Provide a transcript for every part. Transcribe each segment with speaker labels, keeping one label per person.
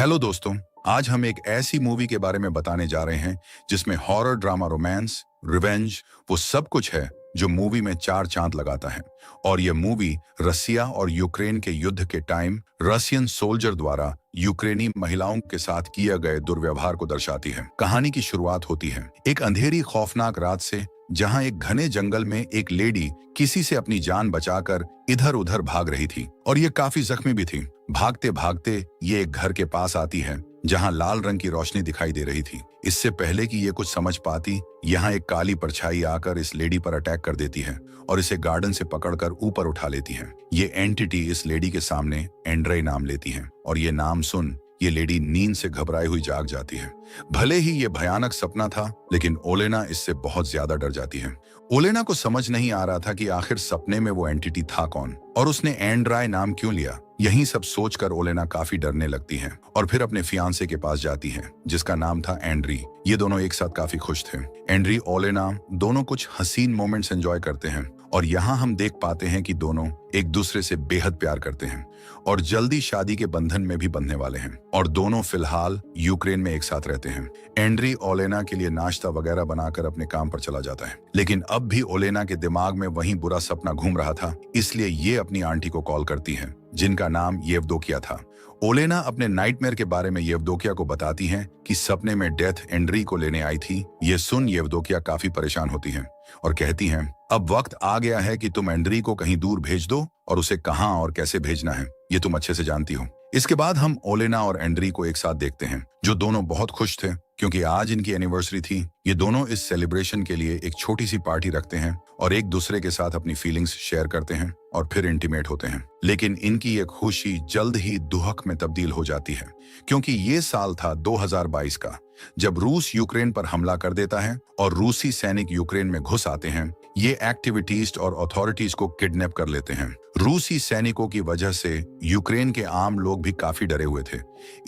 Speaker 1: Hello दोस्तों। आज हम एक ऐसी मूवी के बारे में बताने जा रहे हैं जिसमें हॉरर, ड्रामा, रोमांस, रिवेंज, वो सब कुछ है जो मूवी में चार चांद लगाता है। और ये मूवी रसिया और यूक्रेन के युद्ध के टाइम रशियन सोल्जर द्वारा यूक्रेनी महिलाओं के साथ किए गए दुर्व्यवहार को दर्शाती है। कहानी की शुरुआत होती है एक अंधेरी खौफनाक रात से, जहां एक घने जंगल में एक लेडी किसी से अपनी जान बचाकर इधर उधर भाग रही थी और ये काफी जख्मी भी थी। भागते भागते ये एक घर के पास आती है जहां लाल रंग की रोशनी दिखाई दे रही थी। इससे पहले कि ये कुछ समझ पाती, यहाँ एक काली परछाई आकर इस लेडी पर अटैक कर देती है और इसे गार्डन से पकड़कर ऊपर उठा लेती है। ये एंटिटी इस लेडी के सामने एंड्रे नाम लेती है और ये नाम सुन ये लेडी नींद से घबराई हुई जाग जाती है। भले ही ये भयानक सपना था, लेकिन ओलेना इससे बहुत ज्यादा डर जाती है। ओलेना को समझ नहीं आ रहा था कि आखिर सपने में वो एंटिटी था कौन और उसने एंड्राय नाम क्यों लिया। यही सब सोचकर ओलेना काफी डरने लगती है और फिर अपने फियांसे के पास जाती है जिसका नाम था एंड्री। ये दोनों एक साथ काफी खुश थे। एंड्री, ओलेना दोनों कुछ हसीन मोमेंट्स एंजॉय करते हैं और यहाँ हम देख पाते हैं कि दोनों एक दूसरे से बेहद प्यार करते हैं और जल्दी शादी के बंधन में भी बंधने वाले हैं और दोनों फिलहाल यूक्रेन में एक साथ रहते हैं। एंड्री ओलेना के लिए नाश्ता वगैरह बनाकर अपने काम पर चला जाता है, लेकिन अब भी ओलेना के दिमाग में वही बुरा सपना घूम रहा था, इसलिए ये अपनी आंटी को कॉल करती है जिनका नाम येवदोकिया था। ओलेना अपने नाइटमेयर के बारे में येवदोकिया को बताती है कि सपने में डेथ एंड्री को लेने आई थी। ये सुन येवदोकिया काफी परेशान होती है और कहती हैं, अब वक्त आ गया है कि तुम एंड्री को कहीं दूर भेज दो और उसे कहां और कैसे भेजना है ये तुम अच्छे से जानती हो। इसके बाद हम ओलेना और एंड्री को एक साथ देखते हैं, जो दोनों बहुत खुश थे क्योंकि आज इनकी एनिवर्सरी थी। ये दोनों इस सेलिब्रेशन के लिए एक छोटी सी पार्टी रखते हैं और एक दूसरे के साथ अपनी फीलिंग्स शेयर करते हैं और फिर इंटीमेट होते हैं। लेकिन इनकी ये खुशी जल्द ही दुहक में तब्दील हो जाती है क्योंकि ये साल था 2022 का, जब रूस यूक्रेन पर हमला कर देता है और रूसी सैनिक यूक्रेन में घुस आते हैं। ये एक्टिविटीज और अथॉरिटीज को किडनैप कर लेते हैं। रूसी सैनिकों की वजह से यूक्रेन के आम लोग भी काफी डरे हुए थे,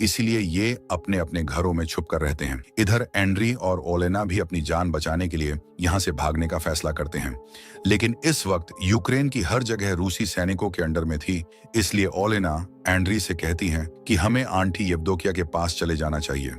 Speaker 1: इसलिए ये अपने अपने घरों में छुप कर रहते हैं। इधर एंड्री और ओलेना भी अपनी जान बचाने के लिए यहाँ से भागने का फैसला करते हैं, लेकिन इस वक्त यूक्रेन की हर जगह रूसी सैनिकों के अंडर में थी, इसलिए ओलेना एंड्री से कहती हैं कि हमें आंटी येवदोकिया के पास चले जाना चाहिए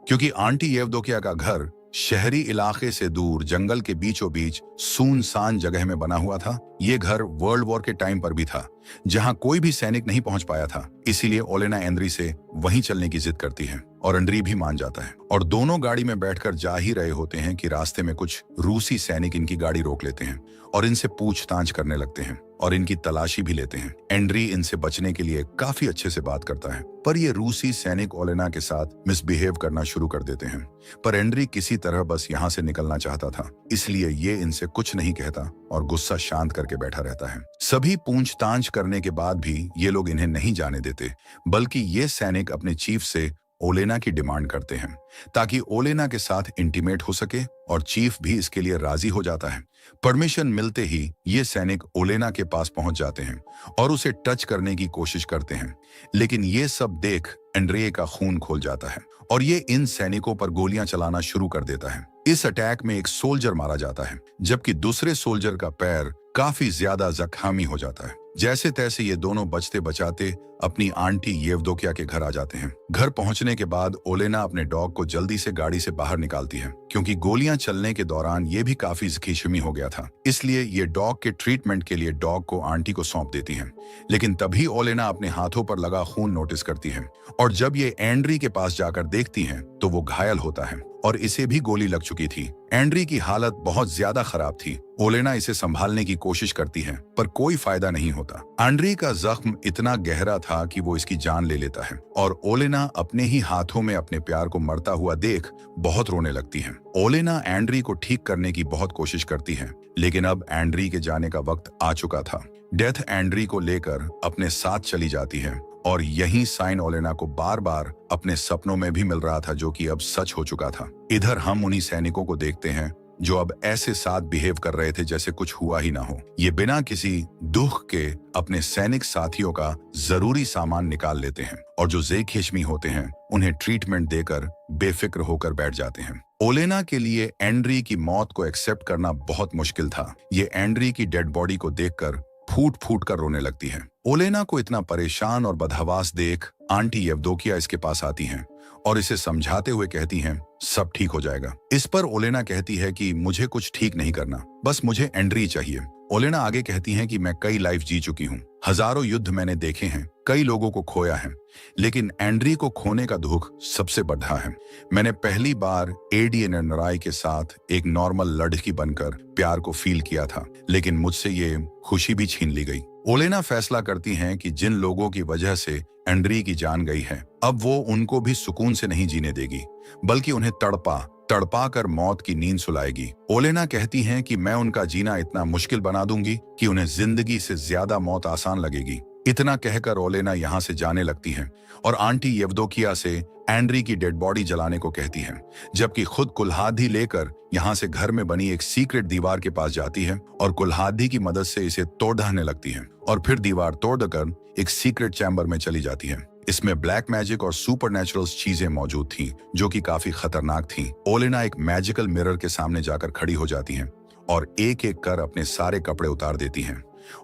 Speaker 1: क्योंकि आंटी येवदोकिया का घर शहरी इलाके से दूर जंगल के बीचों बीच सुनसान जगह में बना हुआ था। ये घर वर्ल्ड वॉर के टाइम पर भी था जहां कोई भी सैनिक नहीं पहुंच पाया था, इसीलिए ओलेना एंड्री से वहीं चलने की जिद करती है और एंड्री भी मान जाता है और दोनों गाड़ी में बैठकर जा ही रहे होते हैं कि रास्ते में कुछ रूसी सैनिक इनकी गाड़ी रोक लेते हैं और इनसे पूछताछ करने लगते हैं और इनकी तलाशी भी लेते हैं। एंड्री इनसे बचने के लिए काफी अच्छे से बात करता है, पर ये रूसी सैनिक ओलेना के साथ मिसबिहेव करना शुरू कर देते हैं। पर एंड्री किसी तरह बस यहाँ से निकलना चाहता था, इसलिए ये इनसे कुछ नहीं कहता और गुस्सा शांत करके बैठा रहता है। सभी पूछताछ करने के बाद भी ये लोग इन्हें नहीं जाने देते, बल्कि ये सैनिक अपने चीफ से ओलेना की डिमांड करते हैं ताकि ओलेना के साथ इंटीमेट हो सके और चीफ भी इसके लिए राजी हो जाता है। परमिशन मिलते ही ये सैनिक ओलेना के पास पहुंच जाते हैं और उसे टच करने की कोशिश करते हैं, लेकिन ये सब देख एंड्रे का खून खोल जाता है और ये इन सैनिकों पर गोलियां चलाना शुरू कर देता है। इस अटैक में एक सोल्जर मारा जाता है, जबकि दूसरे सोल्जर का पैर काफी ज्यादा जख्मी हो जाता है। जैसे तैसे ये दोनों बचते बचाते अपनी आंटी येवदोकिया के घर आ जाते हैं। घर पहुंचने के बाद ओलेना अपने डॉग को जल्दी से गाड़ी से बाहर निकालती है क्योंकि गोलियां चलने के दौरान ये भी काफी जख्मी हो गया था, इसलिए ये डॉग के ट्रीटमेंट के लिए डॉग को आंटी को सौंप देती है। लेकिन तभी ओलेना अपने हाथों पर लगा खून नोटिस करती है और जब ये एंड्री के पास जाकर देखती है तो वो घायल होता है और इसे भी गोली लग चुकी थी। एंड्री की हालत बहुत ज्यादा खराब थी। ओलेना इसे संभालने की कोशिश करती है पर कोई फायदा नहीं होता। एंड्री का जख्म इतना गहरा था कि वो इसकी जान ले लेता है और ओलेना अपने ही हाथों में अपने प्यार को मरता हुआ देख बहुत रोने लगती है। ओलेना एंड्री को ठीक करने की बहुत कोशिश करती है, लेकिन अब एंड्री के जाने का वक्त आ चुका था। डेथ एंड्री को लेकर अपने साथ चली जाती है और यही साइन ओलेना को बार बार अपने सपनों में भी मिल रहा था, जो कि अब सच हो चुका था। इधर हम उन्हीं सैनिकों को देखते हैं जो अब ऐसे साथ बिहेव कर रहे थे जैसे कुछ हुआ ही ना हो। ये बिना किसी दुख के अपने सैनिक साथियों का जरूरी सामान निकाल लेते हैं और जो जख्मी होते हैं उन्हें ट्रीटमेंट देकर बेफिक्र होकर बैठ जाते हैं। ओलेना के लिए एंड्री की मौत को एक्सेप्ट करना बहुत मुश्किल था। ये एंड्री की डेड बॉडी को देखकर फूट फूट कर रोने लगती है। ओलेना को इतना परेशान और बदहवास देख आंटी येवदोकिया इसके पास आती हैं और इसे समझाते हुए कहती हैं सब ठीक हो जाएगा। इस पर ओलेना कहती है कि मुझे कुछ ठीक नहीं करना, बस मुझे एंड्री चाहिए। ओलेना आगे कहती हैं कि मैं कई लाइफ जी चुकी हूँ, हजारों युद्ध मैंने देखे हैं, कई लोगों को खोया है, लेकिन एंड्री को खोने का दुख सबसे बड़ा है। मैंने पहली बार एडी नराई के साथ एक नॉर्मल लड़की बनकर प्यार को फील किया था, लेकिन मुझसे ये खुशी भी छीन ली गई। ओलेना फैसला करती हैं कि जिन लोगों की वजह से एंड्री की जान गई है, अब वो उनको भी सुकून से नहीं जीने देगी, बल्कि उन्हें तड़पा कर मौत की नींद सुलाएगी। ओलेना कहती हैं कि मैं उनका जीना इतना मुश्किल बना दूंगी कि उन्हें जिंदगी से ज्यादा मौत आसान लगेगी। इतना कहकर ओलेना यहाँ से जाने लगती हैं और आंटी येवदोकिया से एंड्री की डेड बॉडी जलाने को कहती हैं, जबकि खुद कुल्हाड़ी लेकर यहाँ से घर में बनी एक सीक्रेट दीवार के पास जाती है और कुल्हाड़ी की मदद से इसे तोड़ने लगती है और फिर दीवार तोड़कर एक सीक्रेट चैम्बर में चली जाती है। इसमें ब्लैक मैजिक और सुपरनैचुरल चीजें मौजूद थीं, जो कि काफी खतरनाक थीं। ओलेना एक मैजिकल मिरर के सामने जाकर खड़ी हो जाती हैं और एक एक कर अपने सारे कपड़े उतार देती हैं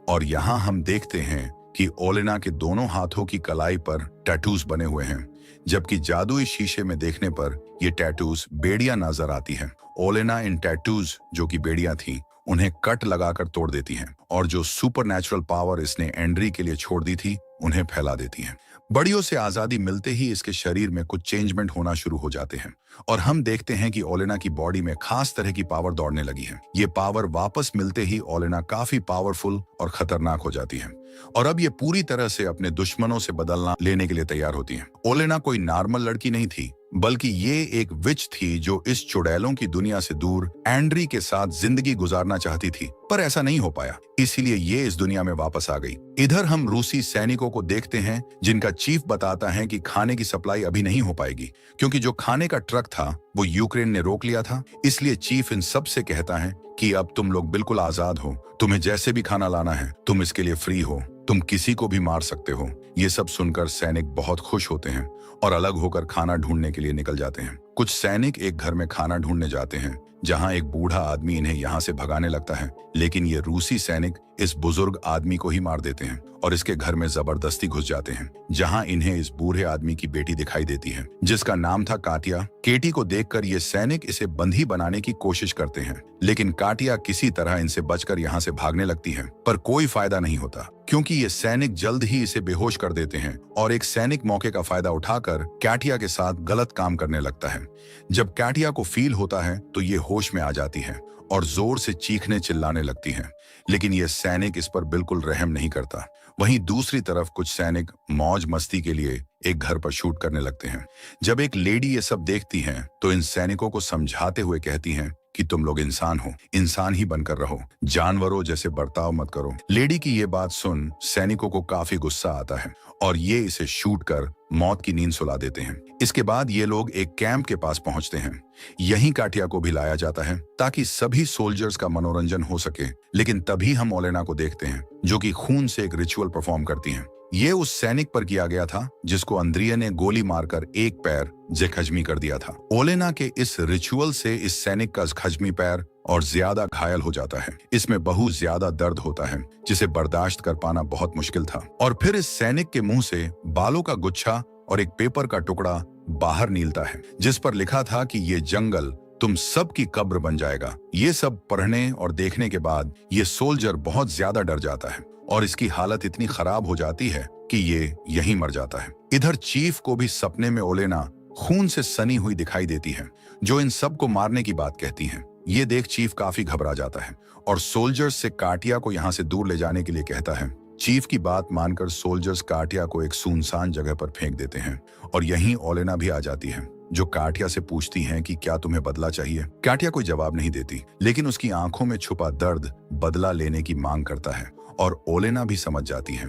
Speaker 1: और यहाँ हम देखते हैं कि ओलेना के दोनों हाथों की कलाई पर टैटूज बने हुए हैं, जबकि जादुई शीशे में देखने पर ये टैटूज बेड़ियां नजर आती हैं। ओलेना इन टैटूज, जो कि बेड़ियां थी, उन्हें कट लगाकर तोड़ देती हैं और जो सुपरनैचुरल पावर इसने एंड्री के लिए छोड़ दी थी, उन्हें फैला देती हैं। बड़ियों से आजादी मिलते ही इसके शरीर में कुछ चेंजमेंट होना शुरू हो जाते हैं और हम देखते हैं कि ओलेना की बॉडी में खास तरह की पावर दौड़ने लगी है। ये पावर वापस मिलते ही ओलेना काफी पावरफुल और खतरनाक हो जाती है और अब ये पूरी तरह से अपने दुश्मनों से बदलना लेने के लिए तैयार होती है। ओलेना कोई नॉर्मल लड़की नहीं थी, बल्कि ये एक विच थी जो इस चुड़ैलों की दुनिया से दूर एंड्री के साथ जिंदगी गुजारना चाहती थी, पर ऐसा नहीं हो पाया, इसीलिए ये इस दुनिया में वापस आ गई। इधर हम रूसी सैनिकों को देखते हैं जिनका चीफ बताता है कि खाने की सप्लाई अभी नहीं हो पाएगी, क्योंकि जो खाने का ट्रक था वो यूक्रेन ने रोक लिया था। इसलिए चीफ इन सब से कहता है कि अब तुम लोग बिल्कुल आजाद हो, तुम्हें जैसे भी खाना लाना है तुम इसके लिए फ्री हो, तुम किसी को भी मार सकते हो। ये सब सुनकर सैनिक बहुत खुश होते हैं और अलग होकर खाना ढूंढने के लिए निकल जाते हैं। कुछ सैनिक एक घर में खाना ढूंढने जाते हैं जहां एक बूढ़ा आदमी इन्हें यहां से भगाने लगता है, लेकिन ये रूसी सैनिक इस बुजुर्ग आदमी को ही मार देते हैं और इसके घर में जबरदस्ती घुस जाते हैं, जहां इन्हें इस बूढ़े आदमी की बेटी दिखाई देती है जिसका नाम था काटिया। केटी को देखकर ये सैनिक इसे बंधी बनाने की कोशिश करते हैं, लेकिन काटिया किसी तरह इनसे बचकर यहाँ से भागने लगती है, पर कोई फायदा नहीं होता क्योंकि ये सैनिक जल्द ही इसे बेहोश कर देते हैं और एक सैनिक मौके का फायदा उठाकर कैटिया के साथ गलत काम करने लगता है। जब कैटिया को फील होता है तो ये होश में आ जाती है और जोर से चीखने चिल्लाने लगती है, लेकिन ये सैनिक इस पर बिल्कुल रहम नहीं करता। वहीं दूसरी तरफ कुछ सैनिक मौज मस्ती के लिए एक घर पर शूट करने लगते हैं। जब एक लेडी ये सब देखती हैं तो इन सैनिकों को समझाते हुए कहती हैं कि तुम लोग इंसान हो, इंसान ही बनकर रहो, जानवरों जैसे बर्ताव मत करो। लेडी की ये बात सुन सैनिकों को काफी गुस्सा आता है और ये इसे शूट कर मौत की नींद सुला देते हैं। इसके बाद ये लोग एक कैंप के पास पहुंचते हैं। यहीं काटिया को भी लाया जाता है ताकि सभी सोल्जर्स का मनोरंजन हो सके, लेकिन तभी हम ओलेना को देखते हैं जो कि खून से एक रिचुअल परफॉर्म करती हैं। ये उस सैनिक पर किया गया था जिसको अंद्रिया ने गोली मारकर एक पैर जख्मी कर दिया था। ओलेना के इस रिचुअल से इस सैनिक का खज्मी पैर और ज्यादा घायल हो जाता है। इसमें बहुत ज्यादा दर्द होता है जिसे बर्दाश्त कर पाना बहुत मुश्किल था। और फिर इस सैनिक के मुंह से बालों का गुच्छा और एक पेपर का टुकड़ा बाहर निकलता है जिस पर लिखा था कि ये जंगल तुम सब की कब्र बन जाएगा। ये सब पढ़ने और देखने के बाद ये सोल्जर बहुत ज्यादा डर जाता है और इसकी हालत इतनी खराब हो जाती है कि ये यहीं मर जाता है। इधर चीफ को भी सपने में ओलेना खून से सनी हुई दिखाई देती है जो इन सब को मारने की बात कहती है। ये देख चीफ काफी घबरा जाता है और सोल्जर्स से काटिया को यहाँ से दूर ले जाने के लिए कहता है। चीफ की बात मानकर सोल्जर्स काटिया को एक सुनसान जगह पर फेंक देते हैं और यहीं ओलेना भी आ जाती है जो काटिया से पूछती हैं कि क्या तुम्हें बदला चाहिए। काटिया कोई जवाब नहीं देती, लेकिन उसकी आंखों में छुपा दर्द बदला लेने की मांग करता है और ओलेना भी समझ जाती है।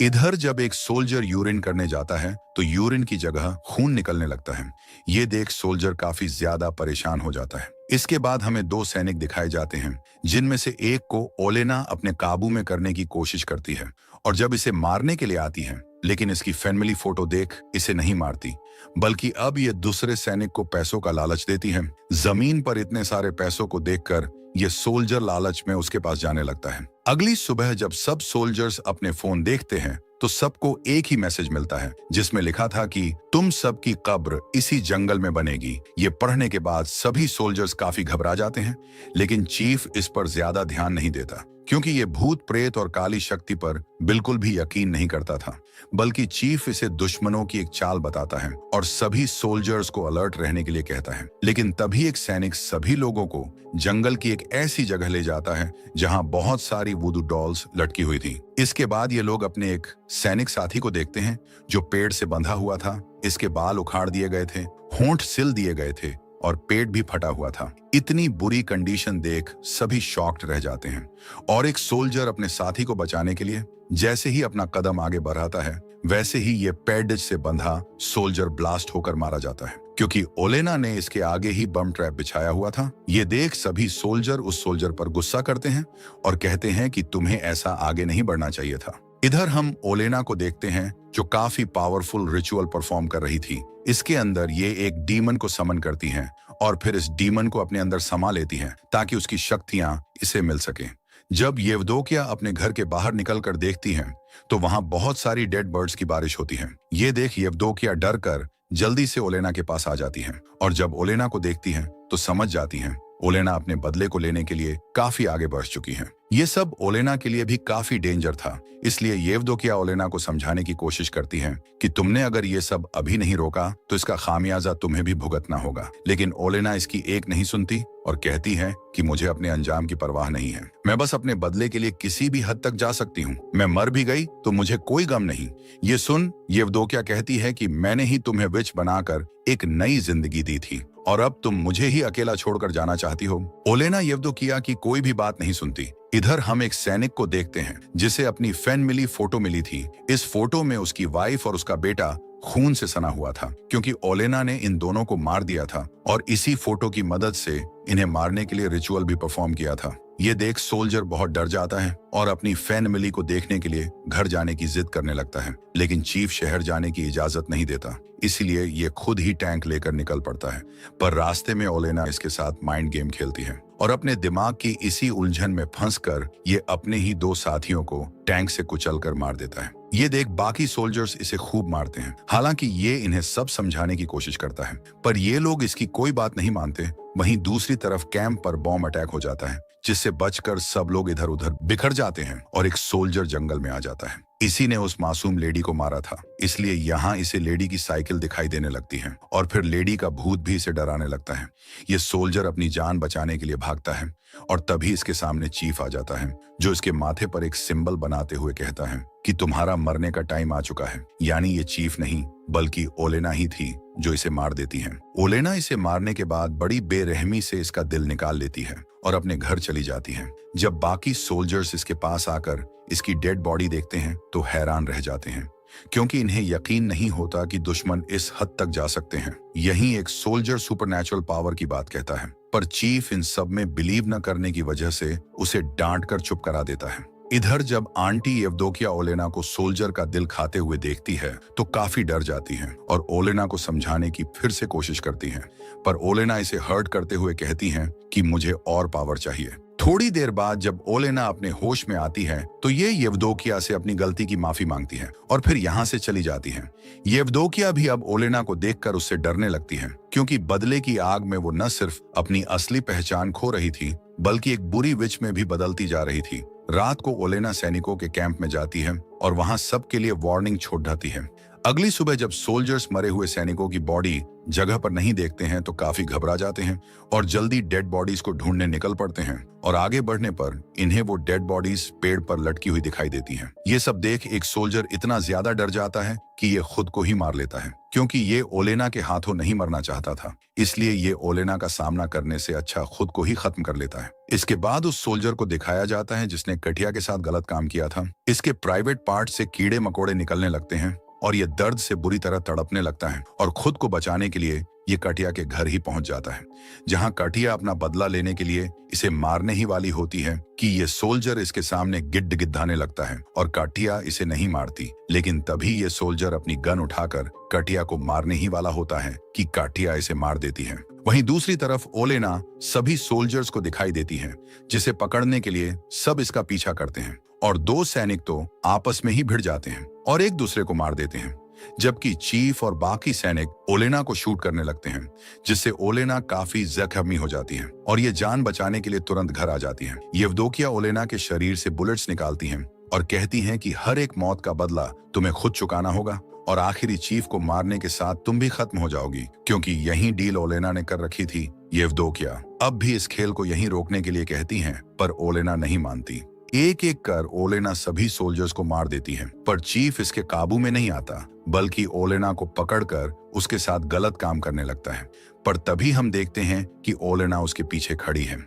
Speaker 1: इधर जब एक सोल्जर यूरिन करने जाता है तो यूरिन की जगह खून निकलने लगता है। ये देख सोल्जर काफी ज्यादा परेशान हो जाता है। इसके बाद हमें दो सैनिक दिखाए जाते हैं जिनमें से एक को ओलेना अपने काबू में करने की कोशिश करती है और जब इसे मारने के लिए आती है, लेकिन इसकी फैमिली फोटो देख इसे नहीं मारती, बल्कि अब ये दूसरे सैनिक को पैसों का लालच देती है। जमीन पर इतने सारे पैसों को देखकर ये सोल्जर लालच में उसके पास जाने लगता है। अगली सुबह जब सब सोल्जर्स अपने फोन देखते हैं तो सबको एक ही मैसेज मिलता है जिसमें लिखा था कि तुम सबकी कब्र इसी जंगल में बनेगी। ये पढ़ने के बाद सभी सोल्जर्स काफी घबरा जाते हैं, लेकिन चीफ इस पर ज्यादा ध्यान नहीं देता क्योंकि ये भूत प्रेत और काली शक्ति पर बिल्कुल भी यकीन नहीं करता था, बल्कि चीफ इसे दुश्मनों की एक चाल बताता है और सभी सोल्जर्स को अलर्ट रहने के लिए कहता है। लेकिन तभी एक सैनिक सभी लोगों को जंगल की एक ऐसी जगह ले जाता है जहां बहुत सारी वुडू डॉल्स लटकी हुई थी। इसके बाद ये लोग अपने एक सैनिक साथी को देखते हैं जो पेड़ से बंधा हुआ था। इसके बाल उखाड़ दिए गए थे, होंठ सिल दिए गए थे और पेट भी फटा हुआ था। इतनी बुरी कंडीशन देख सभी शॉक्ड रह जाते हैं और एक सोल्जर अपने साथी को बचाने के लिए जैसे ही अपना कदम आगे बढ़ाता है, वैसे ही ये पैडेज से बंधा सोल्जर ब्लास्ट होकर मारा जाता है क्योंकि ओलेना ने इसके आगे ही बम ट्रैप बिछाया हुआ था। ये देख सभी सोल्जर उस सोल्जर पर गुस्सा करते हैं और कहते हैं कि तुम्हें ऐसा आगे नहीं बढ़ना चाहिए था। इधर हम ओलेना को देखते हैं जो काफी पावरफुल रिचुअल परफॉर्म कर रही थी। इसके अंदर ये एक डीमन को समन करती हैं और फिर इस डीमन को अपने अंदर समा लेती हैं ताकि उसकी शक्तियां इसे मिल सके। जब येवदोकिया अपने घर के बाहर निकलकर देखती हैं तो वहां बहुत सारी डेड बर्ड्स की बारिश होती है। ये देख येवदोकिया डर कर जल्दी से ओलेना के पास आ जाती हैं और जब ओलेना को देखती हैं तो समझ जाती हैं ओलेना अपने बदले को लेने के लिए काफी आगे बढ़ चुकी हैं। ये सब ओलेना के लिए भी काफी डेंजर था, इसलिए येवदोकिया ओलेना को समझाने की कोशिश करती हैं कि तुमने अगर ये सब अभी नहीं रोका तो इसका खामियाजा तुम्हें भी भुगतना होगा। लेकिन ओलेना इसकी एक नहीं सुनती और कहती है कि मुझे अपने अंजाम की परवाह नहीं है, मैं बस अपने बदले के लिए किसी भी हद तक जा सकती हूँ। मैं मर भी गई तो मुझे कोई गम नहीं। ये सुन येवदोकिया कहती है कि मैंने ही तुम्हें विच बनाकर एक नई जिंदगी दी थी और अब तुम मुझे ही अकेला छोड़कर जाना चाहती हो। ओलेना येवदोकिया की कोई भी बात नहीं सुनती। इधर हम एक सैनिक को देखते हैं जिसे अपनी फैन मिली फोटो मिली थी। इस फोटो में उसकी वाइफ और उसका बेटा खून से सना हुआ था क्योंकि ओलेना ने इन दोनों को मार दिया था और इसी फोटो की मदद से इन्हें मारने के लिए रिचुअल भी परफॉर्म किया था। ये देख सोल्जर बहुत डर जाता है और अपनी फैन मिली को देखने के लिए घर जाने की जिद करने लगता है, लेकिन चीफ शहर जाने की इजाजत नहीं देता, इसलिए ये खुद ही टैंक लेकर निकल पड़ता है। पर रास्ते में ओलेना इसके साथ माइंड गेम खेलती है और अपने दिमाग की इसी उलझन में फंसकर ये अपने ही दो साथियों को टैंक से कुचलकर मार देता है। ये देख बाकी सोल्जर्स इसे खूब मारते हैं। हालांकि ये इन्हें सब समझाने की कोशिश करता है, पर ये लोग इसकी कोई बात नहीं मानते। वहीं दूसरी तरफ कैंप पर बॉम्ब अटैक हो जाता है जिससे बचकर सब लोग इधर उधर बिखर जाते हैं और एक सोल्जर जंगल में आ जाता है। इसी ने उस मासूम लेडी को मारा था, इसलिए यहाँ इसे लेडी की साइकिल दिखाई देने लगती है और फिर लेडी का भूत भी इसे डराने लगता है। ये सोल्जर अपनी जान बचाने के लिए भागता है और तभी इसके सामने चीफ आ जाता है जो इसके माथे पर एक सिंबल बनाते हुए कहता है कि तुम्हारा मरने का टाइम आ चुका है। यानी ये चीफ नहीं बल्कि ओलेना ही थी जो इसे मार देती है। ओलेना इसे मारने के बाद बड़ी बेरहमी से इसका दिल निकाल लेती है और अपने घर चली जाती है। जब बाकी सोल्जर्स इसके पास आकर इसकी डेड बॉडी देखते हैं तो हैरान रह जाते हैं क्योंकि इन्हें यकीन नहीं होता कि दुश्मन इस हद तक जा सकते हैं। यही एक सोल्जर सुपरनैचुरल पावर की बात कहता है, पर चीफ इन सब में बिलीव न करने की वजह से उसे डांट कर चुप करा देता है। इधर जब आंटी येवदोकिया ओलेना को सोल्जर का दिल खाते हुए देखती है तो काफी डर जाती है और ओलेना को समझाने की फिर से कोशिश करती है, पर ओलेना इसे हर्ट करते हुए कहती है कि मुझे और पावर चाहिए। थोड़ी देर बाद जब ओलेना अपने होश में आती है तो ये येवदोकिया से अपनी गलती की माफी मांगती है और फिर यहाँ से चली जाती है। येवदोकिया भी अब ओलेना को देखकर उससे डरने लगती है क्योंकि बदले की आग में वो न सिर्फ अपनी असली पहचान खो रही थी बल्कि एक बुरी विच में भी बदलती जा रही थी। रात को ओलेना सैनिकों के कैंप में जाती है और वहां सबके लिए वार्निंग छोड़ जाती है। अगली सुबह जब सोल्जर्स मरे हुए सैनिकों की बॉडी जगह पर नहीं देखते हैं तो काफी घबरा जाते हैं और जल्दी डेड बॉडीज को ढूंढने निकल पड़ते हैं और आगे बढ़ने पर इन्हें वो डेड बॉडीज पेड़ पर लटकी हुई दिखाई देती हैं। ये सब देख एक सोल्जर इतना ज्यादा डर जाता है कि ये खुद को ही मार लेता है क्योंकि ये ओलेना के हाथों नहीं मरना चाहता था, इसलिए ये ओलेना का सामना करने से अच्छा खुद को ही खत्म कर लेता है। इसके बाद उस सोल्जर को दिखाया जाता है जिसने कटिया के साथ गलत काम किया था। इसके प्राइवेट पार्ट से कीड़े मकोड़े निकलने लगते हैं और ये दर्द से बुरी तरह तड़पने लगता है और खुद को बचाने के लिए ये कटिया के घर ही पहुंच जाता है, जहां कटिया अपना बदला लेने के लिए इसे मारने ही वाली होती है कि ये सोल्जर इसके सामने गिड्ड गिद्धाने लगता है और कटिया इसे नहीं मारती। लेकिन तभी ये सोल्जर अपनी गन उठाकर कटिया को मारने ही वाला होता है कि कटिया इसे मार देती है। वहीं दूसरी तरफ ओलेना सभी सोल्जर्स को दिखाई देती है जिसे पकड़ने के लिए सब इसका पीछा करते हैं और दो सैनिक तो आपस में ही भिड़ जाते हैं और एक दूसरे को मार देते हैं, जबकि चीफ और बाकी सैनिक ओलेना को शूट करने लगते हैं, जिससे ओलेना काफी जख्मी हो जाती है और ये जान बचाने के लिए तुरंत घर आ जाती है। येवदोकिया ओलेना के शरीर से बुलेट्स निकालती हैं और कहती हैं कि हर एक मौत का बदला तुम्हें खुद चुकाना होगा और आखिरी चीफ को मारने के साथ तुम भी खत्म हो जाओगी, क्योंकि यही डील ओलेना ने कर रखी थी। येवदोकिया अब भी इस खेल को यहीं रोकने के लिए कहती हैं, पर ओलेना नहीं मानती। एक एक कर ओलेना सभी सोल्जर्स को मार देती है, पर चीफ इसके काबू में नहीं आता, बल्कि ओलेना को पकड़कर उसके साथ गलत काम करने लगता है। पर तभी हम देखते हैं कि ओलेना उसके पीछे खड़ी है,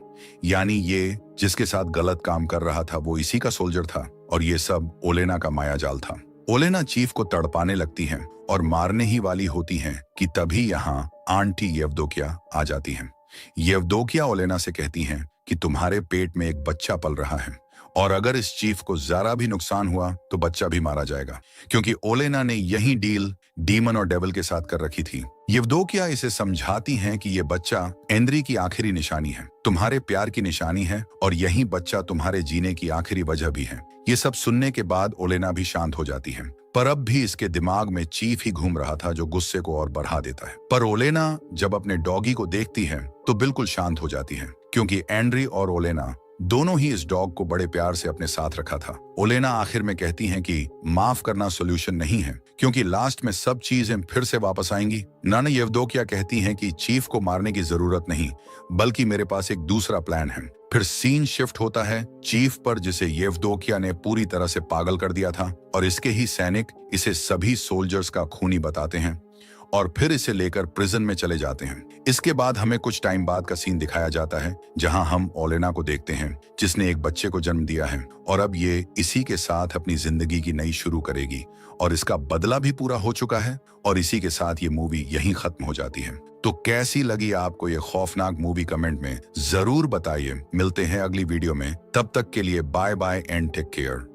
Speaker 1: यानी ये जिसके साथ गलत काम कर रहा था वो इसी का सोल्जर था और ये सब ओलेना का मायाजाल था। ओलेना चीफ को तड़पाने लगती हैं और मारने ही वाली होती हैं कि तभी यहाँ आंटी येवदोकिया आ जाती हैं। येवदोकिया ओलेना से कहती हैं कि तुम्हारे पेट में एक बच्चा पल रहा है और अगर इस चीफ को जरा भी नुकसान हुआ तो बच्चा भी मारा जाएगा, क्योंकि ओलेना ने यही डील डीमन और डेविल के साथ कर रखी थी। येवदोकिया इसे समझाती हैं कि ये बच्चा एंड्री की आखिरी निशानी है, तुम्हारे प्यार की निशानी है और यही बच्चा तुम्हारे जीने की आखिरी वजह भी है। ये सब सुनने के बाद ओलेना भी शांत हो जाती है, पर अब भी इसके दिमाग में चीफ ही घूम रहा था जो गुस्से को और बढ़ा देता है। पर ओलेना जब अपने डॉगी को देखती है तो बिल्कुल शांत हो जाती है, क्योंकि एंड्री और ओलेना दोनों ही इस डॉग को बड़े प्यार से अपने साथ रखा था। ओलेना आखिर में कहती हैं कि माफ करना सॉल्यूशन नहीं है, क्योंकि लास्ट में सब चीजें फिर से वापस आएंगी। नाना येवदोकिया कहती हैं कि चीफ को मारने की जरूरत नहीं, बल्कि मेरे पास एक दूसरा प्लान है। फिर सीन शिफ्ट होता है चीफ पर, जिसे येवदोकिया ने पूरी तरह से पागल कर दिया था और इसके ही सैनिक इसे सभी सोल्जर्स का खूनी बताते हैं और फिर इसे लेकर प्रिजन में चले जाते हैं। इसके बाद हमें कुछ टाइम बाद का सीन दिखाया जाता है, जहां हम ओलेना को देखते हैं जिसने एक बच्चे को जन्म दिया है और अब ये इसी के साथ अपनी जिंदगी की नई शुरू करेगी और इसका बदला भी पूरा हो चुका है और इसी के साथ ये मूवी यहीं खत्म हो जाती है। तो कैसी लगी आपको ये खौफनाक मूवी कमेंट में जरूर बताइए। मिलते हैं अगली वीडियो में, तब तक के लिए bye bye and take care.